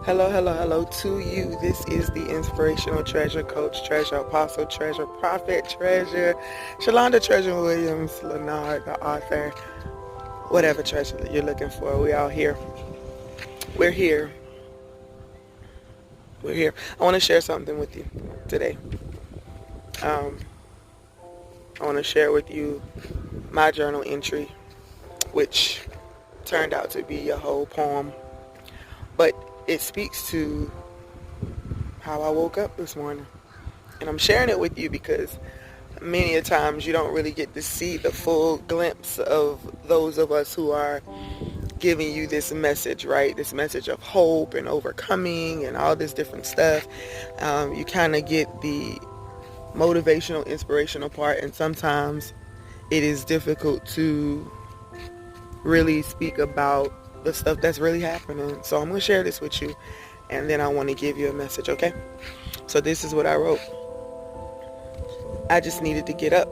Hello, hello, hello to you. This is the Inspirational Treasure Coach, Treasure Apostle, Treasure Prophet, Treasure Shalonda, Treasure Williams, Leonard, the author, whatever treasure that you're looking for. We all here. We're here. We're here. I want to share something with you today. I want to share with you my journal entry, which turned out to be a whole poem, but it speaks to how I woke up this morning. And I'm sharing it with you because many a times you don't really get to see the full glimpse of those of us who are giving you this message, right? This message of hope and overcoming and all this different stuff. You kind of get the motivational, inspirational part, and sometimes it is difficult to really speak about the stuff that's really happening. So I'm going to share this with you, and then I want to give you a message, okay? So this is what I wrote. I just needed to get up.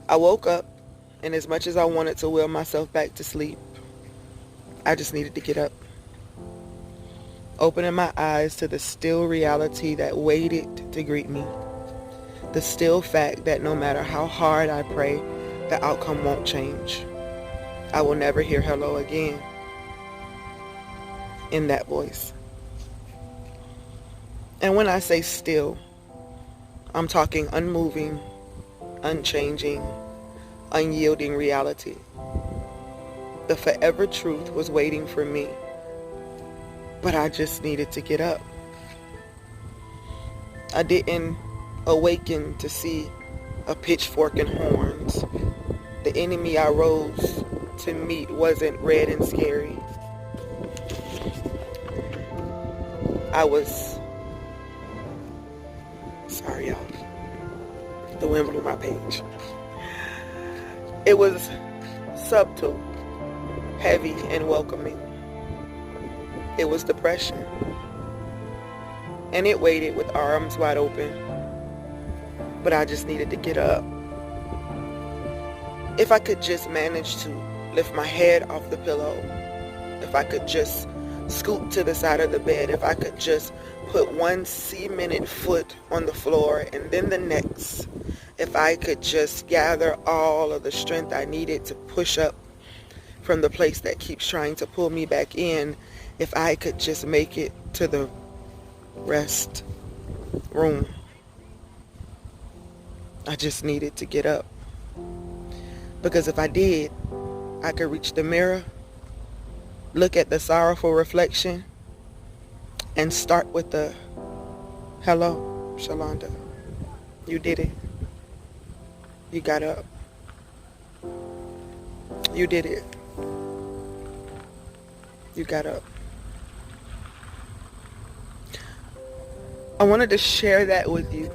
I woke up, and as much as I wanted to will myself back to sleep, I just needed to get up. Opening my eyes to the still reality that waited to greet me. The still fact that no matter how hard I pray, the outcome won't change. I will never hear hello again in that voice. And when I say still, I'm talking unmoving, unchanging, unyielding reality. The forever truth was waiting for me, but I just needed to get up. I didn't awaken to see a pitchfork and horns. The enemy I rose to meet wasn't red and scary. I was, sorry y'all, the wind blew my page. It was subtle, heavy, and welcoming. It was depression, and it waited with arms wide open, but I just needed to get up. If I could just manage to lift my head off the pillow, if I could just scoot to the side of the bed, if I could just put one cemented foot on the floor and then the next, if I could just gather all of the strength I needed to push up from the place that keeps trying to pull me back in, if I could just make it to the rest room. I just needed to get up. Because if I did, I could reach the mirror, look at the sorrowful reflection, and start with the, hello, Shalonda. You did it. You got up. You did it. You got up. I wanted to share that with you.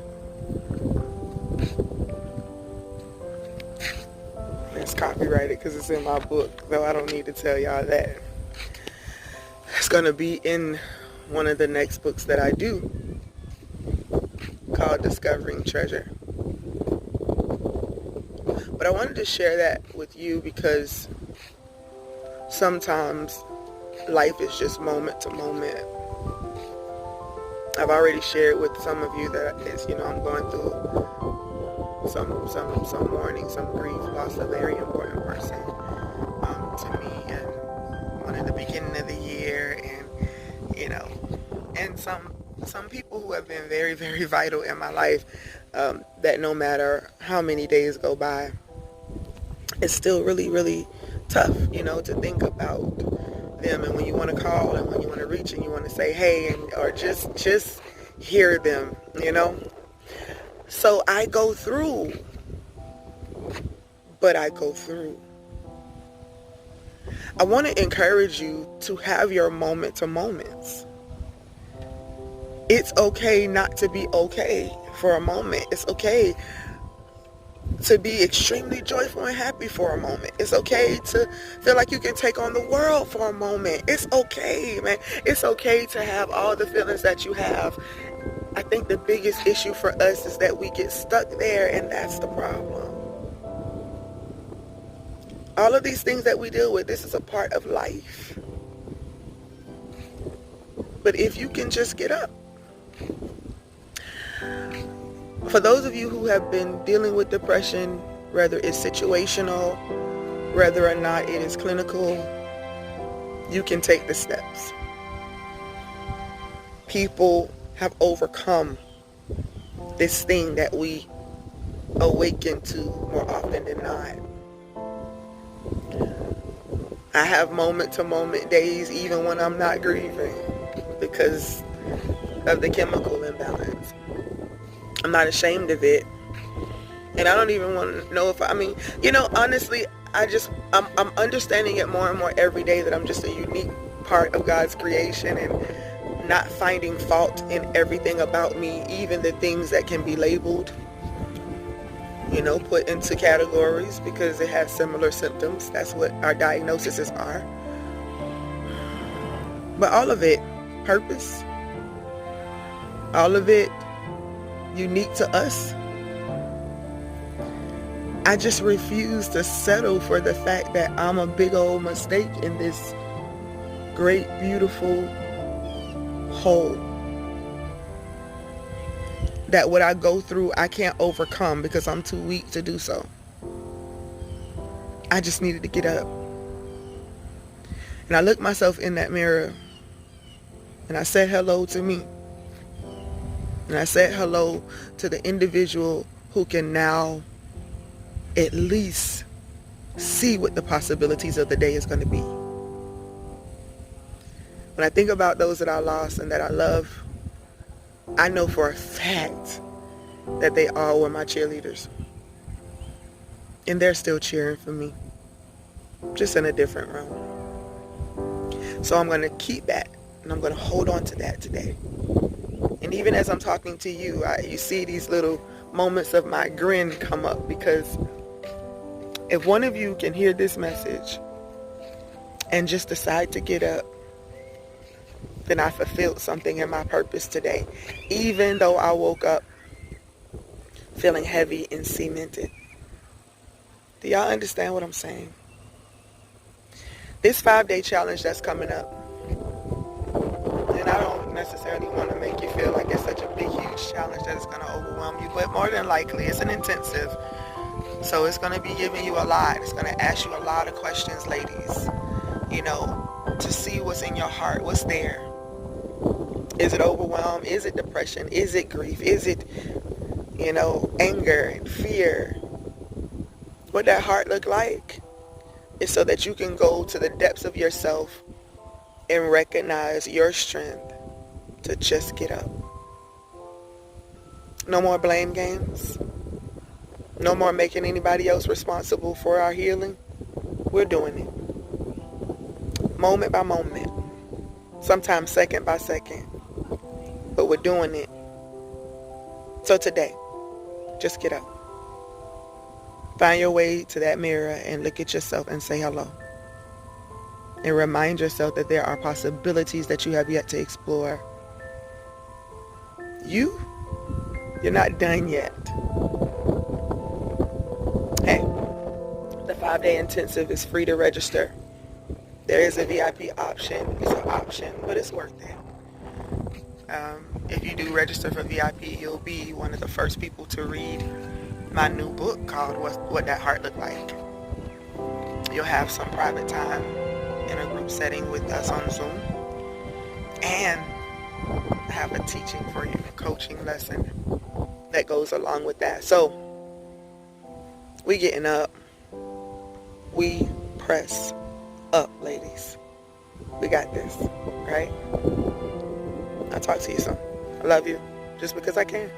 It's copyrighted because it's in my book, though I don't need to tell y'all that. It's going to be in one of the next books that I do called Discovering Treasure. But I wanted to share that with you because sometimes life is just moment to moment. I've already shared with some of you that I'm going through some mourning, some grief, lost a very important person to me, and one at the beginning of the year, and some people who have been very, very vital in my life, that no matter how many days go by, it's still really, really tough, to think about them, and when you want to call and when you want to reach and you want to say hey, or just hear them, So I go through, but I go through. I want to encourage you to have your moment to moments. It's okay not to be okay for a moment. It's okay to be extremely joyful and happy for a moment. It's okay to feel like you can take on the world for a moment. It's okay, man. It's okay to have all the feelings that you have. I think the biggest issue for us is that we get stuck there, and that's the problem. All of these things that we deal with, this is a part of life. But if you can just get up. For those of you who have been dealing with depression, whether it's situational, whether or not it is clinical, you can take the steps. People have overcome this thing that we awaken to more often than not. I have moment-to-moment days even when I'm not grieving because of the chemical imbalance. I'm not ashamed of it. And I don't even want to know if honestly, I'm understanding it more and more every day that I'm just a unique part of God's creation and not finding fault in everything about me, even the things that can be labeled, put into categories because it has similar symptoms. That's what our diagnoses are. But all of it, purpose, all of it unique to us. I just refuse to settle for the fact that I'm a big old mistake in this great, beautiful whole. That what I go through, I can't overcome because I'm too weak to do so. I just needed to get up. And I looked myself in that mirror and I said hello to me. And I said hello to the individual who can now at least see what the possibilities of the day is going to be. When I think about those that I lost and that I love, I know for a fact that they all were my cheerleaders. And they're still cheering for me, just in a different realm. So I'm going to keep that, and I'm going to hold on to that today. And even as I'm talking to you, you see these little moments of my grin come up, because if one of you can hear this message and just decide to get up, then I fulfilled something in my purpose today, even though I woke up feeling heavy and cemented. Do y'all understand what I'm saying? This 5-day challenge that's coming up, and I don't necessarily want to make you feel like it's such a big, huge challenge that it's going to overwhelm you, but more than likely it's an intensive. So it's going to be giving you a lot. It's going to ask you a lot of questions, ladies, to see what's in your heart, what's there. Is it overwhelm? Is it depression? Is it grief? Is it, anger and fear? What that heart look like is so that you can go to the depths of yourself and recognize your strength to just get up. No more blame games. No more making anybody else responsible for our healing. We're doing it. Moment by moment. Sometimes second by second. But we're doing it. So today, just get up. Find your way to that mirror and look at yourself and say hello. And remind yourself that there are possibilities that you have yet to explore. You're not done yet. Hey, the 5-day intensive is free to register. There is a VIP option. It's an option, but it's worth it. If you do register for VIP, you'll be one of the first people to read my new book called What That Heart Looked Like. You'll have some private time in a group setting with us on Zoom, and have a teaching for you, a coaching lesson that goes along with that. So we getting up. We press up, ladies. We got this, right? I'll talk to you soon. I love you, just because I can.